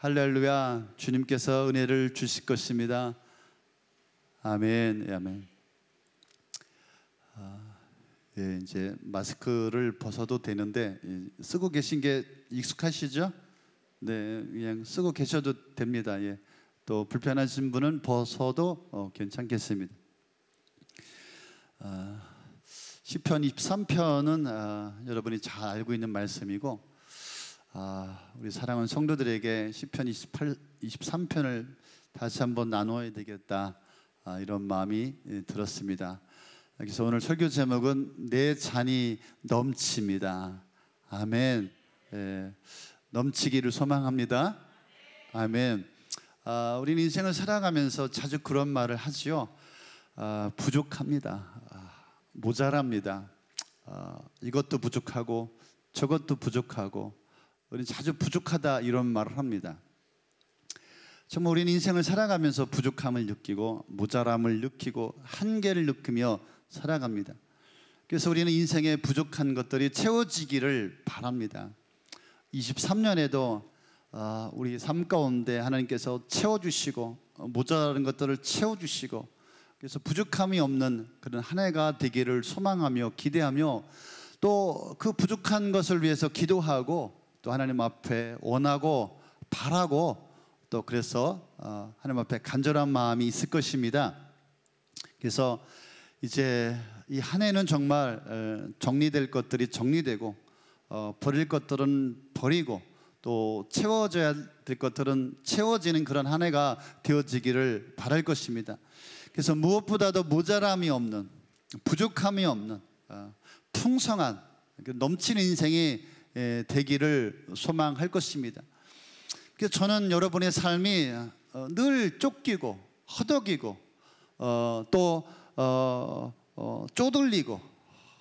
할렐루야. 주님께서 은혜를 주실 것입니다. 아멘. 아멘. 예, 이제 마스크를 벗어도 되는데 쓰고 계신 게 익숙하시죠? 네, 그냥 쓰고 계셔도 됩니다. 예. 또 불편하신 분은 벗어도 괜찮겠습니다. 시편 23편은 여러분이 잘 알고 있는 말씀이고, 우리 사랑하는 성도들에게 시편 23편을 다시 한번 나누어야 되겠다, 이런 마음이 들었습니다. 그래서 오늘 설교 제목은 내 잔이 넘칩니다. 아멘. 예, 넘치기를 소망합니다. 아멘. 우리는 인생을 살아가면서 자주 그런 말을 하지요. 부족합니다. 모자랍니다. 이것도 부족하고 저것도 부족하고, 우리는 자주 부족하다 이런 말을 합니다. 정말 우리는 인생을 살아가면서 부족함을 느끼고 모자람을 느끼고 한계를 느끼며 살아갑니다. 그래서 우리는 인생에 부족한 것들이 채워지기를 바랍니다. 23년에도 우리 삶 가운데 하나님께서 채워주시고 모자라는 것들을 채워주시고, 그래서 부족함이 없는 그런 한 해가 되기를 소망하며 기대하며, 또 그 부족한 것을 위해서 기도하고 또 하나님 앞에 원하고 바라고, 또 그래서 하나님 앞에 간절한 마음이 있을 것입니다. 그래서 이제 이 한 해는 정말 정리될 것들이 정리되고, 버릴 것들은 버리고, 또 채워져야 될 것들은 채워지는 그런 한 해가 되어지기를 바랄 것입니다. 그래서 무엇보다도 모자람이 없는, 부족함이 없는 풍성한 넘치는 인생이 되기를 소망할 것입니다. 그래서 저는 여러분의 삶이 늘 쫓기고 허덕이고 또 쪼들리고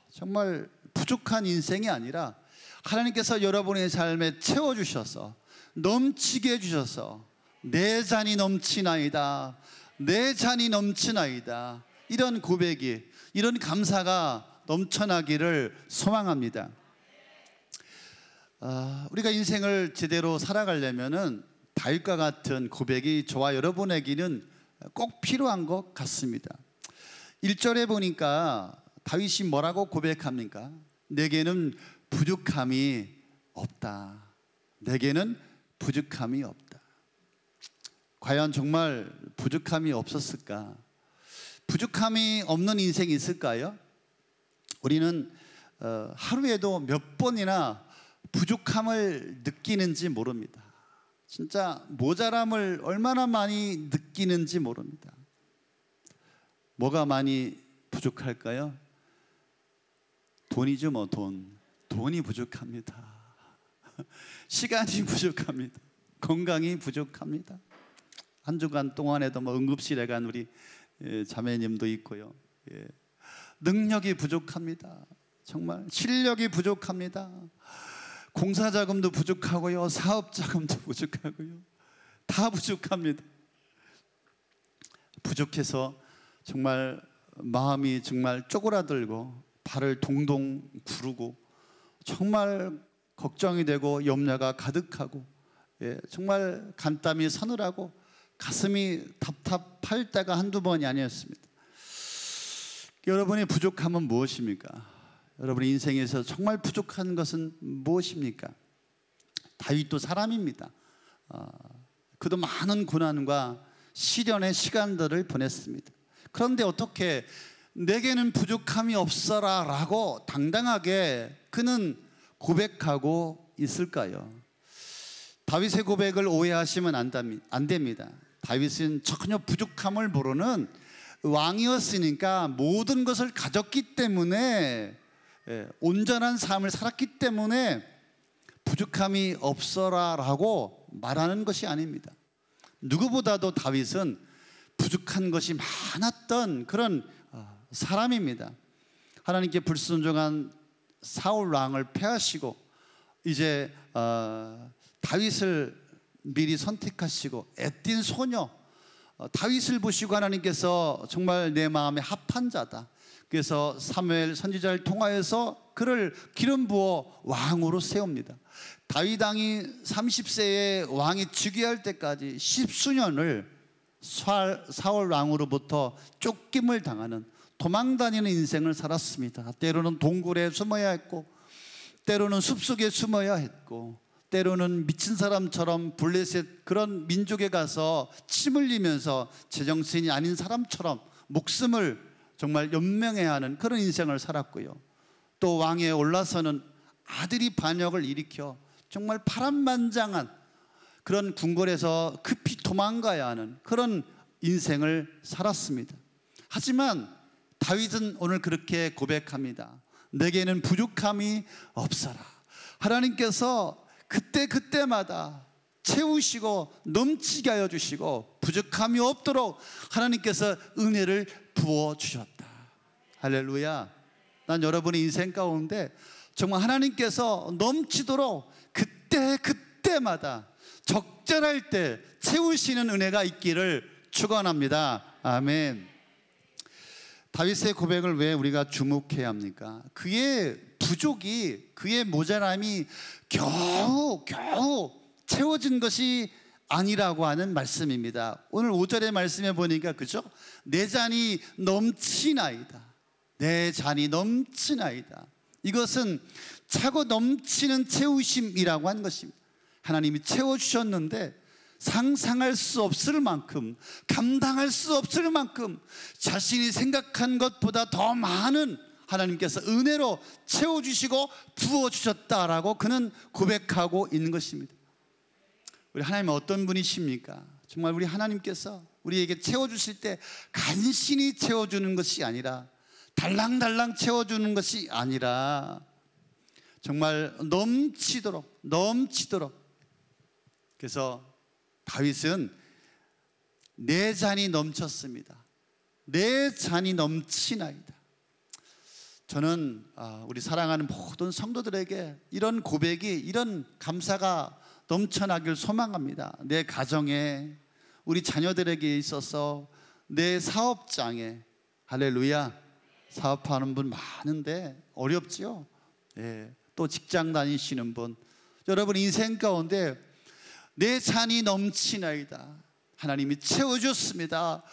정말 부족한 인생이 아니라, 하나님께서 여러분의 삶에 채워주셔서 넘치게 해주셔서 내 잔이 넘치나이다, 내 잔이 넘치나이다, 이런 고백이, 이런 감사가 넘쳐나기를 소망합니다. 우리가 인생을 제대로 살아가려면은 다윗과 같은 고백이 저와 여러분에게는 꼭 필요한 것 같습니다. 1절에 보니까 다윗이 뭐라고 고백합니까? 내게는 부족함이 없다. 내게는 부족함이 없다. 과연 정말 부족함이 없었을까? 부족함이 없는 인생이 있을까요? 우리는 하루에도 몇 번이나 부족함을 느끼는지 모릅니다. 진짜 모자람을 얼마나 많이 느끼는지 모릅니다. 뭐가 많이 부족할까요? 돈이죠, 뭐 돈이 부족합니다. 시간이 부족합니다. 건강이 부족합니다. 한 주간 동안에도 뭐 응급실에 간 우리 자매님도 있고요. 능력이 부족합니다. 정말 실력이 부족합니다. 공사자금도 부족하고요, 사업자금도 부족하고요, 다 부족합니다. 부족해서 정말 마음이 정말 쪼그라들고 발을 동동 구르고 정말 걱정이 되고 염려가 가득하고, 정말 간땀이 서늘하고 가슴이 답답할 때가 한두 번이 아니었습니다. 여러분의 부족함은 무엇입니까? 여러분의 인생에서 정말 부족한 것은 무엇입니까? 다윗도 사람입니다. 그도 많은 고난과 시련의 시간들을 보냈습니다. 그런데 어떻게 내게는 부족함이 없어라 라고 당당하게 그는 고백하고 있을까요? 다윗의 고백을 오해하시면 안 됩니다. 다윗은 전혀 부족함을 모르는 왕이었으니까, 모든 것을 가졌기 때문에, 온전한 삶을 살았기 때문에 부족함이 없어라 라고 말하는 것이 아닙니다. 누구보다도 다윗은 부족한 것이 많았던 그런 사람입니다. 하나님께 불순종한 사울 왕을 패하시고 이제 다윗을 미리 선택하시고 애띤 소녀 다윗을 보시고 하나님께서 정말 내 마음에 합한 자다, 그래서 사무엘 선지자를 통하여서 그를 기름 부어 왕으로 세웁니다. 다윗 왕이 30세에 왕이 즉위할 때까지 10수년을 사울 왕으로부터 쫓김을 당하는 도망다니는 인생을 살았습니다. 때로는 동굴에 숨어야 했고, 때로는 숲속에 숨어야 했고, 때로는 미친 사람처럼 블레셋 그런 민족에 가서 침 흘리면서 제정신이 아닌 사람처럼 목숨을 정말 연명해야 하는 그런 인생을 살았고요. 또 왕에 올라서는 아들이 반역을 일으켜 정말 파란만장한 그런 궁궐에서 급히 도망가야 하는 그런 인생을 살았습니다. 하지만 다윗은 오늘 그렇게 고백합니다. 내게는 부족함이 없어라. 하나님께서 그때마다 채우시고 넘치게 하여 주시고 부족함이 없도록 하나님께서 은혜를 부어주셨다. 할렐루야. 난 여러분의 인생 가운데 정말 하나님께서 넘치도록 그때마다 적절할 때 채우시는 은혜가 있기를 축원합니다. 아멘. 다윗의 고백을 왜 우리가 주목해야 합니까? 그의 부족이, 그의 모자람이 겨우 채워진 것이 아니라고 하는 말씀입니다. 오늘 5절의 말씀에 보니까 그죠? 내 잔이 넘치나이다. 내 잔이 넘치나이다. 이것은 차고 넘치는 채우심이라고 하는 것입니다. 하나님이 채워주셨는데 상상할 수 없을 만큼, 감당할 수 없을 만큼 자신이 생각한 것보다 더 많은 하나님께서 은혜로 채워주시고 부어주셨다라고 그는 고백하고 있는 것입니다. 우리 하나님은 어떤 분이십니까? 정말 우리 하나님께서 우리에게 채워주실 때 간신히 채워주는 것이 아니라, 달랑달랑 채워주는 것이 아니라 정말 넘치도록. 그래서 다윗은 내 잔이 넘쳤습니다. 내 잔이 넘치나이다. 저는 우리 사랑하는 모든 성도들에게 이런 고백이, 이런 감사가 넘쳐나길 소망합니다. 내 가정에, 우리 자녀들에게 있어서, 내 사업장에. 할렐루야. 사업하는 분 많은데 어렵죠. 예. 또 직장 다니시는 분, 여러분 인생 가운데 내 잔이 넘치나이다. 하나님이 채워주셨습니다.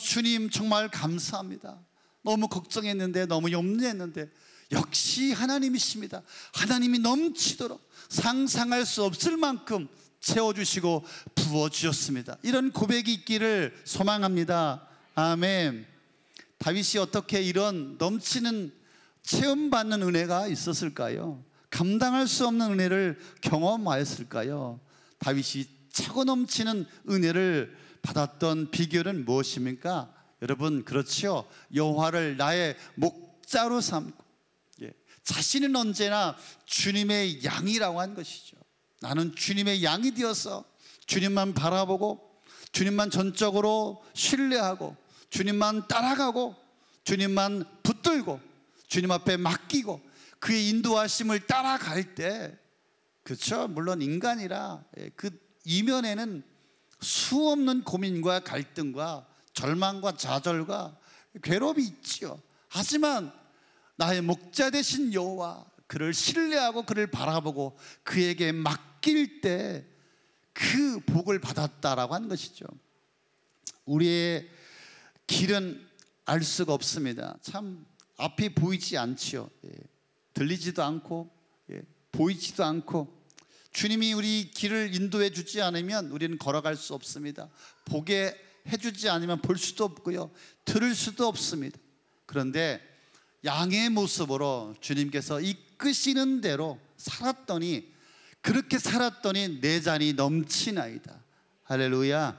주님 정말 감사합니다. 너무 걱정했는데, 너무 염려했는데 역시 하나님이십니다. 하나님이 넘치도록 상상할 수 없을 만큼 채워주시고 부어주셨습니다. 이런 고백이 있기를 소망합니다. 아멘. 다윗이 어떻게 이런 넘치는 체험받는 은혜가 있었을까요? 감당할 수 없는 은혜를 경험하였을까요? 다윗이 차고 넘치는 은혜를 받았던 비결은 무엇입니까? 여러분, 그렇죠. 여호와를 나의 목자로 삼고, 자신은 언제나 주님의 양이라고 한 것이죠. 나는 주님의 양이 되어서 주님만 바라보고, 주님만 전적으로 신뢰하고, 주님만 따라가고, 주님만 붙들고, 주님 앞에 맡기고 그의 인도하심을 따라갈 때, 그렇죠, 물론 인간이라 그 이면에는 수없는 고민과 갈등과 절망과 좌절과 괴로움이 있지요. 하지만 나의 목자 되신 여호와, 그를 신뢰하고 그를 바라보고 그에게 맡길 때 그 복을 받았다라고 하는 것이죠. 우리의 길은 알 수가 없습니다. 참 앞이 보이지 않지요. 들리지도 않고 보이지도 않고, 주님이 우리 길을 인도해 주지 않으면 우리는 걸어갈 수 없습니다. 보게 해주지 않으면 볼 수도 없고요, 들을 수도 없습니다. 그런데 양의 모습으로 주님께서 이끄시는 대로 살았더니, 그렇게 살았더니 내 잔이 넘치나이다. 할렐루야.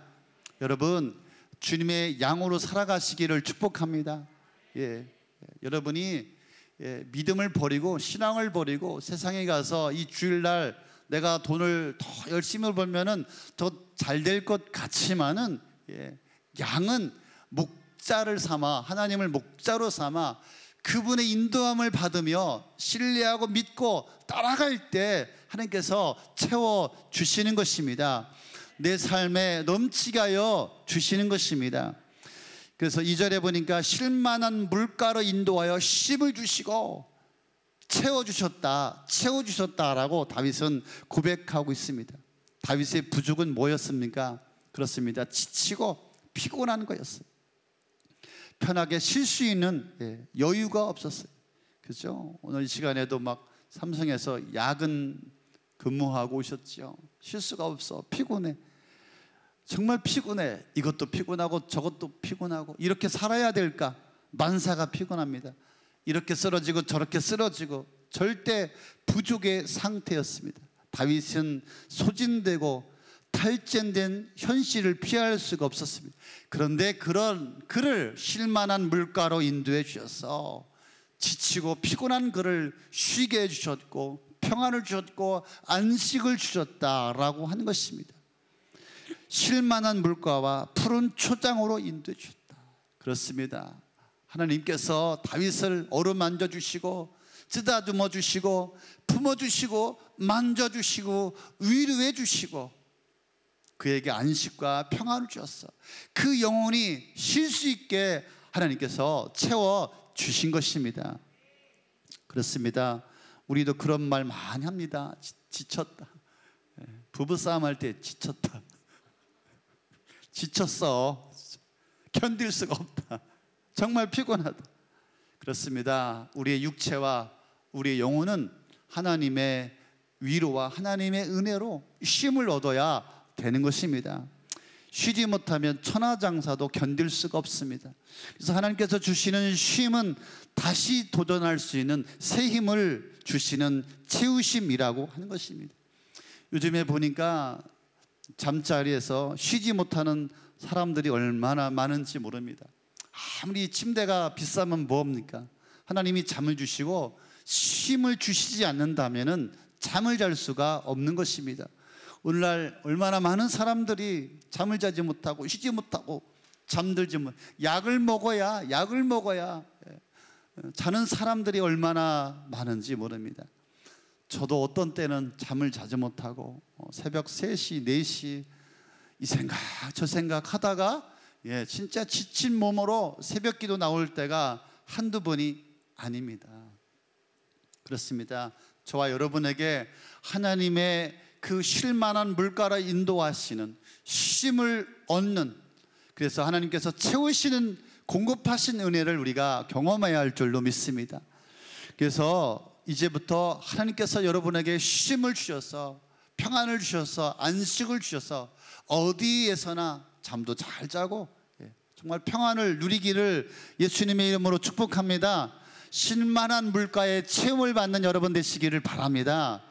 여러분, 주님의 양으로 살아가시기를 축복합니다. 여러분이 믿음을 버리고 신앙을 버리고 세상에 가서 이 주일날 내가 돈을 더 열심히 벌면은 더 잘 될 것 같지만은, 양은 목자를 삼아, 하나님을 목자로 삼아 그분의 인도함을 받으며 신뢰하고 믿고 따라갈 때 하나님께서 채워주시는 것입니다. 내 삶에 넘치게 하여 주시는 것입니다. 그래서 2절에 보니까 쉴만한 물가로 인도하여 씹을 주시고, 채워주셨다라고 다윗은 고백하고 있습니다. 다윗의 부족은 뭐였습니까? 그렇습니다. 지치고 피곤한 거였어요. 편하게 쉴 수 있는 여유가 없었어요. 그렇죠? 오늘 이 시간에도 막 삼성에서 야근 근무하고 오셨죠. 쉴 수가 없어. 피곤해. 정말 피곤해. 이것도 피곤하고 저것도 피곤하고 이렇게 살아야 될까? 만사가 피곤합니다. 이렇게 쓰러지고 저렇게 쓰러지고 절대 부족의 상태였습니다. 다윗은 소진되고 탈진된 현실을 피할 수가 없었습니다. 그런데 그런 그를 쉴만한 물가로 인도해 주셔서 지치고 피곤한 그를 쉬게 해주셨고 평안을 주셨고 안식을 주셨다라고 하는 것입니다. 쉴만한 물가와 푸른 초장으로 인도해 주셨다. 그렇습니다. 하나님께서 다윗을 어루만져 주시고 쓰다듬어 주시고 품어주시고 만져주시고 위로해 주시고 그에게 안식과 평안을 주셨어. 그 영혼이 쉴 수 있게 하나님께서 채워주신 것입니다. 그렇습니다. 우리도 그런 말 많이 합니다. 지쳤다. 부부싸움 할 때 지쳤다. 지쳤어. 견딜 수가 없다. 정말 피곤하다. 그렇습니다. 우리의 육체와 우리의 영혼은 하나님의 위로와 하나님의 은혜로 쉼을 얻어야 되는 것입니다. 쉬지 못하면 천하장사도 견딜 수가 없습니다. 그래서 하나님께서 주시는 쉼은 다시 도전할 수 있는 새 힘을 주시는 채우심이라고 하는 것입니다. 요즘에 보니까 잠자리에서 쉬지 못하는 사람들이 얼마나 많은지 모릅니다. 아무리 침대가 비싸면 뭐합니까? 하나님이 잠을 주시고 쉼을 주시지 않는다면 잠을 잘 수가 없는 것입니다. 오늘날 얼마나 많은 사람들이 잠을 자지 못하고 쉬지 못하고 잠들지 못, 약을 먹어야 자는 사람들이 얼마나 많은지 모릅니다. 저도 어떤 때는 잠을 자지 못하고 새벽 3시, 4시 이 생각 저 생각 하다가 진짜 지친 몸으로 새벽 기도 나올 때가 한두 번이 아닙니다. 그렇습니다. 저와 여러분에게 하나님의 그 쉴만한 물가로 인도하시는 쉼을 얻는, 그래서 하나님께서 채우시는 공급하신 은혜를 우리가 경험해야 할 줄로 믿습니다. 그래서 이제부터 하나님께서 여러분에게 쉼을 주셔서 평안을 주셔서 안식을 주셔서 어디에서나 잠도 잘 자고 정말 평안을 누리기를 예수님의 이름으로 축복합니다. 쉴만한 물가에 체험을 받는 여러분 되시기를 바랍니다.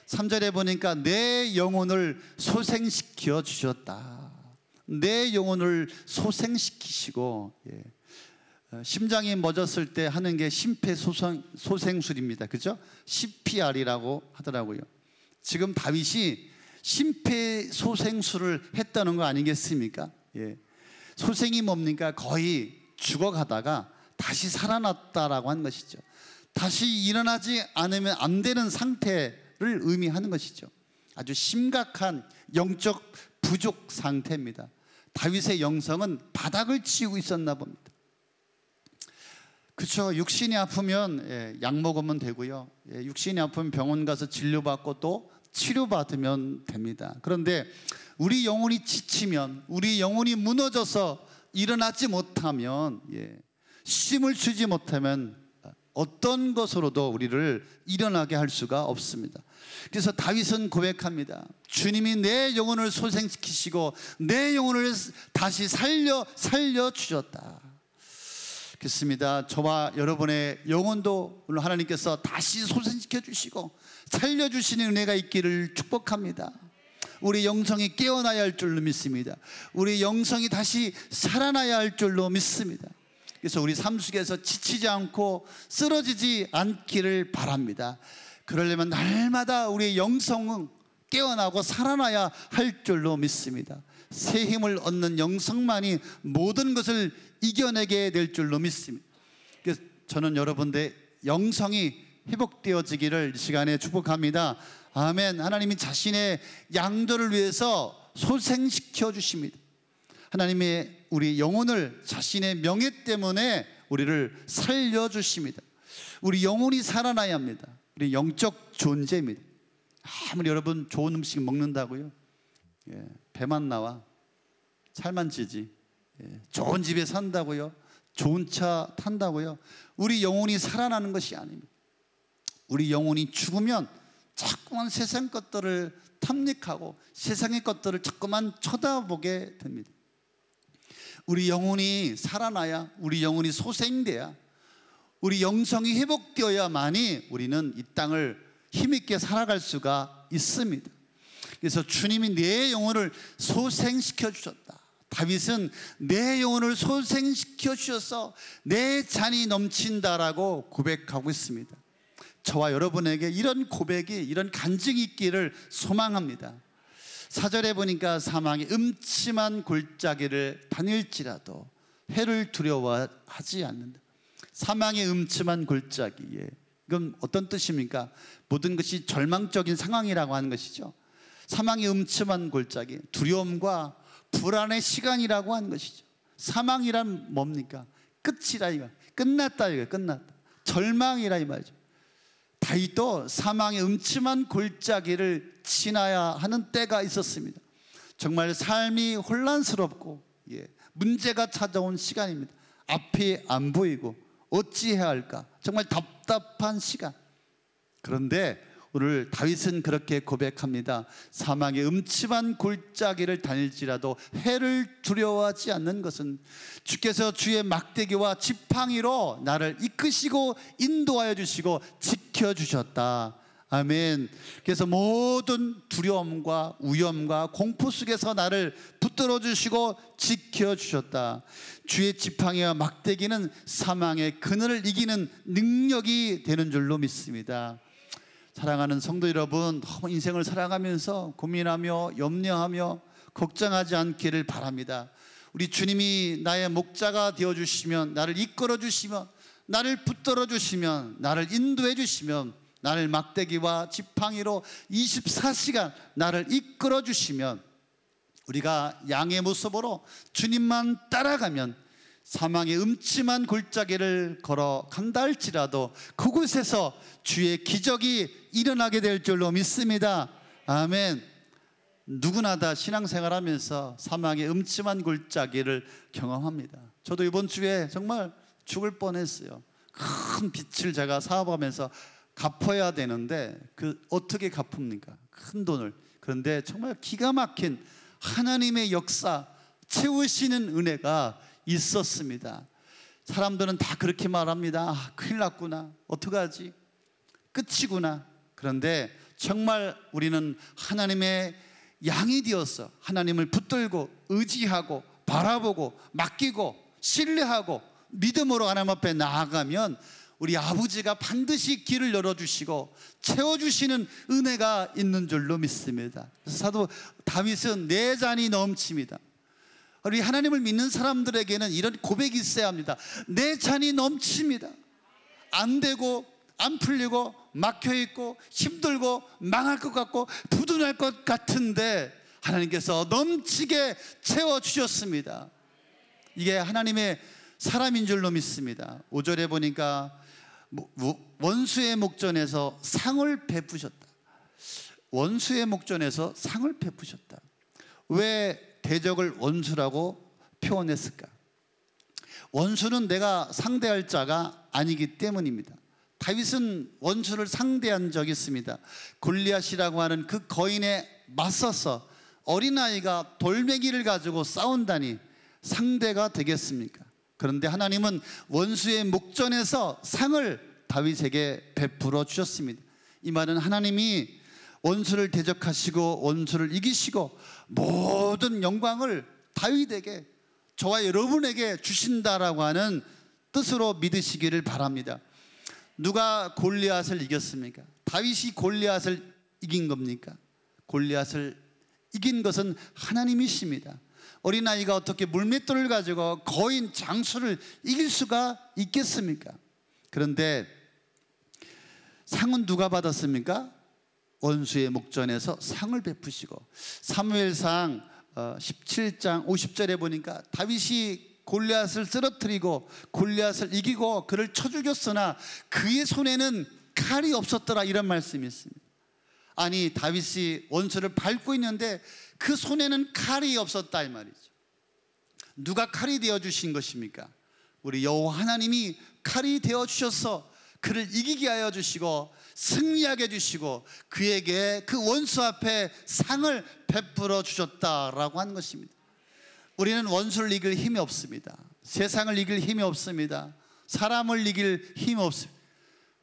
3절에 보니까 내 영혼을 소생시켜 주셨다. 내 영혼을 소생시키시고 심장이 멎었을 때 하는 게 심폐소생술입니다. 그죠? CPR이라고 하더라고요. 지금 다윗이 심폐소생술을 했다는 거 아니겠습니까? 소생이 뭡니까? 거의 죽어가다가 다시 살아났다라고 하는 것이죠. 다시 일어나지 않으면 안 되는 상태를 의미하는 것이죠. 아주 심각한 영적 부족 상태입니다. 다윗의 영성은 바닥을 치고 있었나 봅니다. 그렇죠. 육신이 아프면 약 먹으면 되고요. 육신이 아프면 병원 가서 진료받고 또 치료받으면 됩니다. 그런데 우리 영혼이 지치면, 우리 영혼이 무너져서 일어나지 못하면, 쉼을 주지 못하면 어떤 것으로도 우리를 일어나게 할 수가 없습니다. 그래서 다윗은 고백합니다. 주님이 내 영혼을 소생시키시고 내 영혼을 다시 살려 주셨다. 그렇습니다. 저와 여러분의 영혼도 오늘 하나님께서 다시 소생시켜 주시고 살려주시는 은혜가 있기를 축복합니다. 우리 영성이 깨어나야 할 줄로 믿습니다. 우리 영성이 다시 살아나야 할 줄로 믿습니다. 그래서 우리 삶 속에서 지치지 않고 쓰러지지 않기를 바랍니다. 그러려면 날마다 우리의 영성은 깨어나고 살아나야 할 줄로 믿습니다. 새 힘을 얻는 영성만이 모든 것을 이겨내게 될 줄로 믿습니다. 그래서 저는 여러분들의 영성이 회복되어지기를 이 시간에 축복합니다. 아멘. 하나님이 자신의 양들을 위해서 소생시켜 주십니다. 하나님의 우리 영혼을 자신의 명예 때문에 우리를 살려주십니다. 우리 영혼이 살아나야 합니다. 우리 영적 존재입니다. 아무리 여러분 좋은 음식 먹는다고요, 배만 나와, 살만 찌지. 좋은 집에 산다고요, 좋은 차 탄다고요, 우리 영혼이 살아나는 것이 아닙니다. 우리 영혼이 죽으면 자꾸만 세상 것들을 탐닉하고 세상의 것들을 자꾸만 쳐다보게 됩니다. 우리 영혼이 살아나야, 우리 영혼이 소생돼야, 우리 영성이 회복되어야만이 우리는 이 땅을 힘있게 살아갈 수가 있습니다. 그래서 주님이 내 영혼을 소생시켜 주셨다. 다윗은 내 영혼을 소생시켜 주셔서 내 잔이 넘친다라고 고백하고 있습니다. 저와 여러분에게 이런 고백이, 이런 간증이 있기를 소망합니다. 4절에 보니까 사망의 음침한 골짜기를 다닐지라도 해를 두려워하지 않는다. 사망의 음침한 골짜기, 이건 어떤 뜻입니까? 모든 것이 절망적인 상황이라고 하는 것이죠. 사망의 음침한 골짜기, 두려움과 불안의 시간이라고 하는 것이죠. 사망이란 뭡니까? 끝이라 이거, 끝났다 이거, 끝났다. 절망이라 이 말이죠. 다윗도 사망의 음침한 골짜기를 지나야 하는 때가 있었습니다. 정말 삶이 혼란스럽고 문제가 찾아온 시간입니다. 앞이 안 보이고 어찌해야 할까, 정말 답답한 시간. 그런데 오늘 다윗은 그렇게 고백합니다. 사망의 음침한 골짜기를 다닐지라도 해를 두려워하지 않는 것은 주께서 주의 막대기와 지팡이로 나를 이끄시고 인도하여 주시고 지켜주셨다. 아멘. 그래서 모든 두려움과 위험과 공포 속에서 나를 붙들어 주시고 지켜주셨다. 주의 지팡이와 막대기는 사망의 그늘을 이기는 능력이 되는 줄로 믿습니다. 사랑하는 성도 여러분, 인생을 살아가면서 고민하며 염려하며 걱정하지 않기를 바랍니다. 우리 주님이 나의 목자가 되어주시면, 나를 이끌어주시면, 나를 붙들어주시면, 나를 인도해주시면, 나를 막대기와 지팡이로 24시간 나를 이끌어주시면, 우리가 양의 모습으로 주님만 따라가면 사망의 음침한 골짜기를 걸어간다 할지라도 그곳에서 주의 기적이 일어나게 될 줄로 믿습니다. 아멘. 누구나 다 신앙생활하면서 사망의 음침한 골짜기를 경험합니다. 저도 이번 주에 정말 죽을 뻔했어요. 큰 빚을 제가 사업하면서 갚아야 되는데 어떻게 갚습니까? 큰 돈을. 그런데 정말 기가 막힌 하나님의 역사, 채우시는 은혜가 있었습니다. 사람들은 다 그렇게 말합니다. 큰일 났구나, 어떡하지, 끝이구나. 그런데 정말 우리는 하나님의 양이 되어서 하나님을 붙들고 의지하고 바라보고 맡기고 신뢰하고 믿음으로 하나님 앞에 나아가면 우리 아버지가 반드시 길을 열어주시고 채워주시는 은혜가 있는 줄로 믿습니다. 그래서 사도 다윗은 내 잔이 넘칩니다. 우리 하나님을 믿는 사람들에게는 이런 고백이 있어야 합니다. 내 잔이 넘칩니다. 안 되고 안 풀리고 막혀있고 힘들고 망할 것 같고 부도날 것 같은데 하나님께서 넘치게 채워주셨습니다. 이게 하나님의 사람인 줄로 믿습니다. 5절에 보니까 원수의 목전에서 상을 베푸셨다. 원수의 목전에서 상을 베푸셨다. 왜 대적을 원수라고 표현했을까? 원수는 내가 상대할 자가 아니기 때문입니다. 다윗은 원수를 상대한 적이 있습니다. 골리앗이라고 하는 그 거인에 맞서서 어린아이가 돌멩이를 가지고 싸운다니 상대가 되겠습니까? 그런데 하나님은 원수의 목전에서 상을 다윗에게 베풀어 주셨습니다. 이 말은 하나님이 원수를 대적하시고 원수를 이기시고 모든 영광을 다윗에게, 저와 여러분에게 주신다라고 하는 뜻으로 믿으시기를 바랍니다. 누가 골리앗을 이겼습니까? 다윗이 골리앗을 이긴 겁니까? 골리앗을 이긴 것은 하나님이십니다. 어린아이가 어떻게 물맷돌을 가지고 거인 장수를 이길 수가 있겠습니까? 그런데 상은 누가 받았습니까? 원수의 목전에서 상을 베푸시고, 사무엘상 17장 50절에 보니까 다윗이 골리앗을 쓰러뜨리고 골리앗을 이기고 그를 쳐 죽였으나 그의 손에는 칼이 없었더라, 이런 말씀이 있습니다. 아니, 다윗이 원수를 밟고 있는데 그 손에는 칼이 없었다, 이 말이죠. 누가 칼이 되어주신 것입니까? 우리 여호와 하나님이 칼이 되어주셔서 그를 이기게 하여 주시고 승리하게 해주시고 그에게 그 원수 앞에 상을 베풀어 주셨다라고 하는 것입니다. 우리는 원수를 이길 힘이 없습니다. 세상을 이길 힘이 없습니다. 사람을 이길 힘이 없습니다.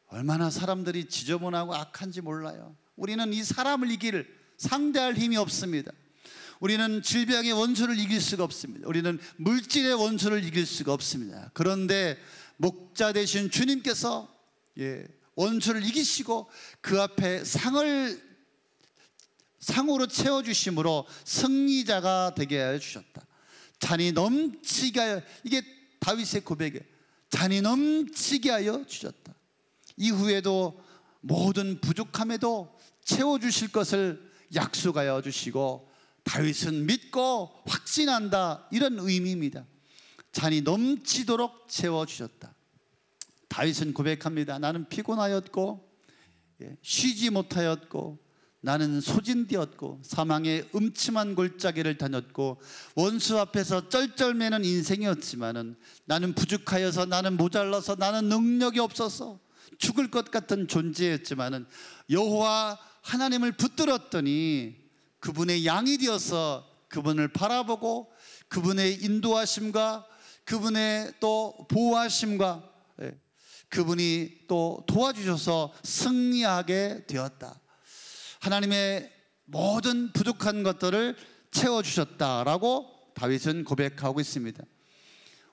얼마나 사람들이 지저분하고 악한지 몰라요. 우리는 이 사람을 상대할 힘이 없습니다. 우리는 질병의 원수를 이길 수가 없습니다. 우리는 물질의 원수를 이길 수가 없습니다. 그런데 목자 되신 주님께서 원수를 이기시고 그 앞에 상으로 채워주심으로 승리자가 되게 하여 주셨다. 잔이 넘치게 하여, 이게 다윗의 고백이에요. 잔이 넘치게 하여 주셨다. 이후에도 모든 부족함에도 채워주실 것을 약속하여 주시고 다윗은 믿고 확신한다, 이런 의미입니다. 잔이 넘치도록 채워주셨다. 다윗은 고백합니다. 나는 피곤하였고 쉬지 못하였고 나는 소진되었고 사망의 음침한 골짜기를 다녔고 원수 앞에서 쩔쩔매는 인생이었지만은 나는 부족하여서, 나는 모자라서, 나는 능력이 없어서 죽을 것 같은 존재였지만은 여호와 하나님을 붙들었더니 그분의 양이 되어서 그분을 바라보고 그분의 인도하심과 그분의 또 보호하심과 그분이 또 도와주셔서 승리하게 되었다. 하나님의 모든 부족한 것들을 채워주셨다라고 다윗은 고백하고 있습니다.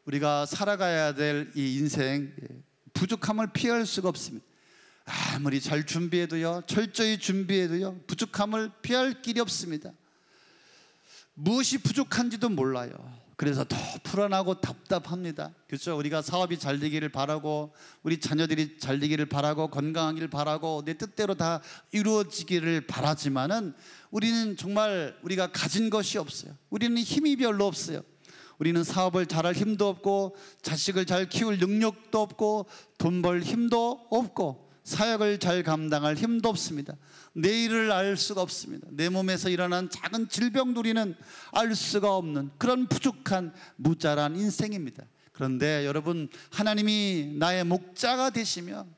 우리가 살아가야 될 이 인생, 부족함을 피할 수가 없습니다. 아무리 잘 준비해도요, 철저히 준비해도요, 부족함을 피할 길이 없습니다. 무엇이 부족한지도 몰라요. 그래서 더 불안하고 답답합니다. 그렇죠? 우리가 사업이 잘 되기를 바라고, 우리 자녀들이 잘 되기를 바라고, 건강하기를 바라고, 내 뜻대로 다 이루어지기를 바라지만은 우리는 정말 우리가 가진 것이 없어요. 우리는 힘이 별로 없어요. 우리는 사업을 잘할 힘도 없고, 자식을 잘 키울 능력도 없고, 돈 벌 힘도 없고, 사역을 잘 감당할 힘도 없습니다. 내일을 알 수가 없습니다. 내 몸에서 일어난 작은 질병도 우리는 알 수가 없는 그런 부족한 무자란 인생입니다. 그런데 여러분, 하나님이 나의 목자가 되시면,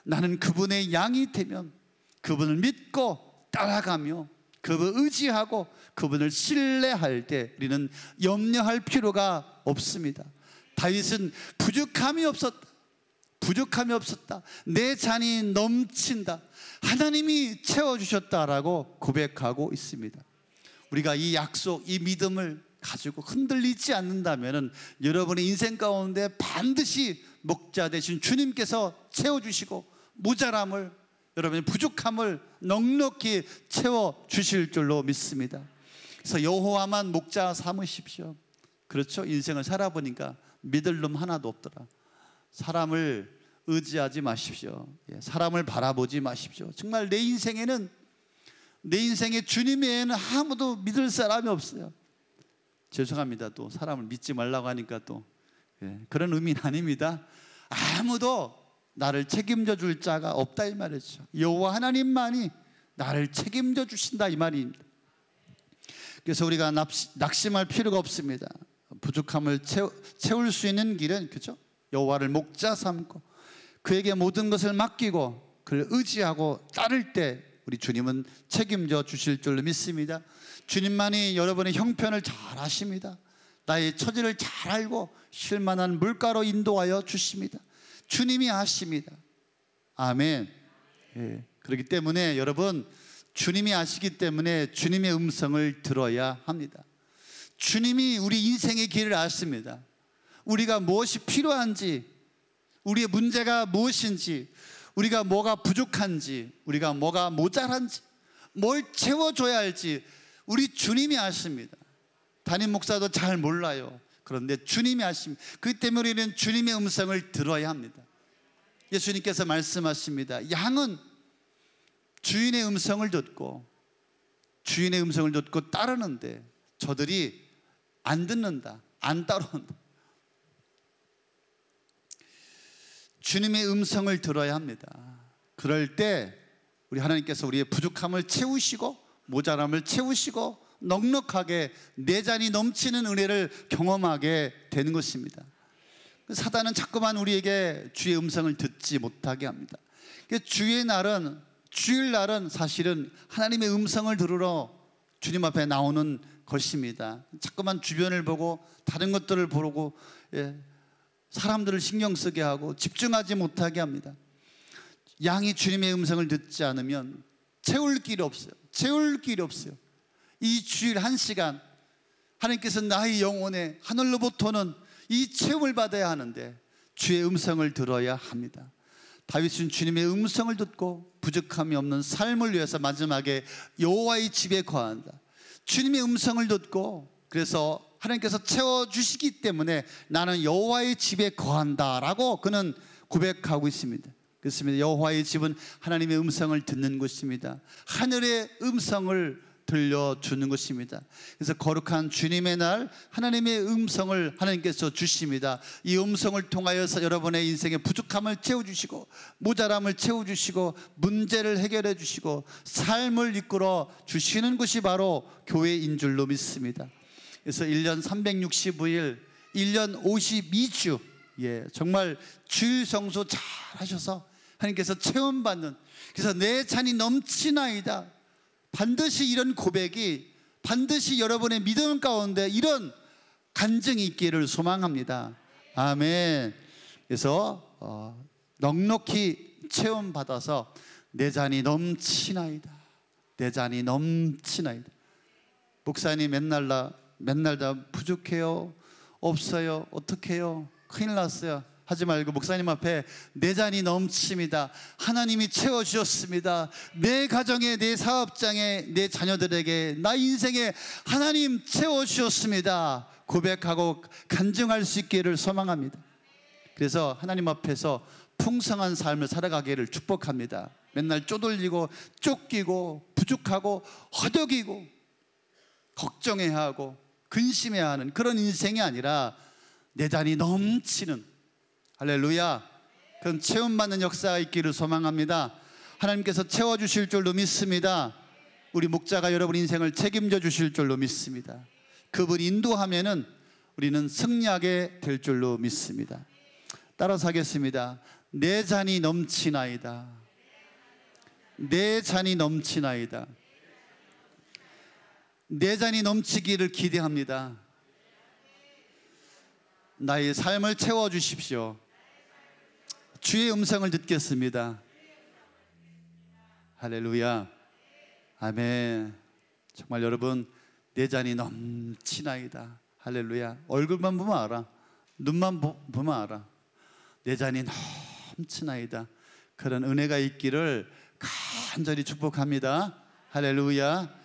나는 그분의 양이 되면 그분을 믿고 따라가며 그분을 의지하고 그분을 신뢰할 때 우리는 염려할 필요가 없습니다. 다윗은 부족함이 없었다. 부족함이 없었다. 내 잔이 넘친다. 하나님이 채워주셨다라고 고백하고 있습니다. 우리가 이 약속, 이 믿음을 가지고 흔들리지 않는다면 여러분의 인생 가운데 반드시 목자 되신 주님께서 채워주시고 모자람을, 여러분의 부족함을 넉넉히 채워주실 줄로 믿습니다. 그래서 여호와만 목자 삼으십시오. 그렇죠? 인생을 살아보니까 믿을 놈 하나도 없더라. 사람을 의지하지 마십시오. 사람을 바라보지 마십시오. 정말 내 인생에 주님 외에는 아무도 믿을 사람이 없어요. 죄송합니다. 또 사람을 믿지 말라고 하니까 또 그런 의미는 아닙니다. 아무도 나를 책임져 줄 자가 없다, 이 말이죠. 여호와 하나님만이 나를 책임져 주신다, 이 말입니다. 그래서 우리가 낙심할 필요가 없습니다. 부족함을 채울 수 있는 길은, 그렇죠? 여호와를 목자 삼고 그에게 모든 것을 맡기고 그를 의지하고 따를 때 우리 주님은 책임져 주실 줄로 믿습니다. 주님만이 여러분의 형편을 잘 아십니다. 나의 처지를 잘 알고 쉴만한 물가로 인도하여 주십니다. 주님이 아십니다. 아멘. 그렇기 때문에 여러분, 주님이 아시기 때문에 주님의 음성을 들어야 합니다. 주님이 우리 인생의 길을 아십니다. 우리가 무엇이 필요한지, 우리의 문제가 무엇인지, 우리가 뭐가 부족한지, 우리가 뭐가 모자란지, 뭘 채워줘야 할지 우리 주님이 아십니다. 담임 목사도 잘 몰라요. 그런데 주님이 아십니다. 그렇기 때문에 우리는 주님의 음성을 들어야 합니다. 예수님께서 말씀하십니다. 양은 주인의 음성을 듣고 따르는데 저들이 안 듣는다, 안 따라온다. 주님의 음성을 들어야 합니다. 그럴 때 우리 하나님께서 우리의 부족함을 채우시고 모자람을 채우시고 넉넉하게 내 잔이 넘치는 은혜를 경험하게 되는 것입니다. 사단은 자꾸만 우리에게 주의 음성을 듣지 못하게 합니다. 주일날은 사실은 하나님의 음성을 들으러 주님 앞에 나오는 것입니다. 자꾸만 주변을 보고 다른 것들을 보고 사람들을 신경 쓰게 하고 집중하지 못하게 합니다. 양이 주님의 음성을 듣지 않으면 채울 길이 없어요. 채울 길이 없어요. 이 주일 1시간 하나님께서 나의 영혼에 하늘로부터는 이 체험을 받아야 하는데 주의 음성을 들어야 합니다. 다윗은 주님의 음성을 듣고 부족함이 없는 삶을 위해서 마지막에 여호와의 집에 거한다. 주님의 음성을 듣고 그래서 하나님께서 채워주시기 때문에 나는 여호와의 집에 거한다라고 그는 고백하고 있습니다. 그렇습니다. 여호와의 집은 하나님의 음성을 듣는 곳입니다. 하늘의 음성을 들려주는 것입니다. 그래서 거룩한 주님의 날 하나님의 음성을 하나님께서 주십니다. 이 음성을 통하여서 여러분의 인생의 부족함을 채워주시고 모자람을 채워주시고 문제를 해결해 주시고 삶을 이끌어 주시는 것이 바로 교회인 줄로 믿습니다. 그래서 1년 365일 1년 52주 정말 주일 성수 잘 하셔서 하나님께서 체험받는, 그래서 내 잔이 넘치나이다, 반드시 이런 고백이 반드시 여러분의 믿음 가운데 이런 간증이 있기를 소망합니다. 아멘. 그래서 넉넉히 체험받아서 내 잔이 넘치나이다, 내 잔이 넘치나이다. 목사님 맨날 다 부족해요, 없어요, 어떡해요, 큰일 났어요 하지 말고 목사님 앞에 내 잔이 넘칩니다, 하나님이 채워주셨습니다, 내 가정에, 내 사업장에, 내 자녀들에게, 나 인생에 하나님 채워주셨습니다 고백하고 간증할 수 있기를 소망합니다. 그래서 하나님 앞에서 풍성한 삶을 살아가기를 축복합니다. 맨날 쪼들리고 쫓기고 부족하고 허덕이고 걱정해야 하고 근심해야 하는 그런 인생이 아니라 내 잔이 넘치는, 할렐루야, 그런 체험받는 역사가 있기를 소망합니다. 하나님께서 채워주실 줄로 믿습니다. 우리 목자가 여러분 인생을 책임져 주실 줄로 믿습니다. 그분 인도하면은 우리는 승리하게 될 줄로 믿습니다. 따라서 하겠습니다. 내 잔이 넘치나이다, 내 잔이 넘치나이다. 내 잔이 넘치기를 기대합니다. 나의 삶을 채워주십시오. 주의 음성을 듣겠습니다. 할렐루야, 아멘. 정말 여러분 내 잔이 넘치나이다, 할렐루야. 얼굴만 보면 알아, 눈만 보면 알아. 내 잔이 넘치나이다, 그런 은혜가 있기를 간절히 축복합니다. 할렐루야.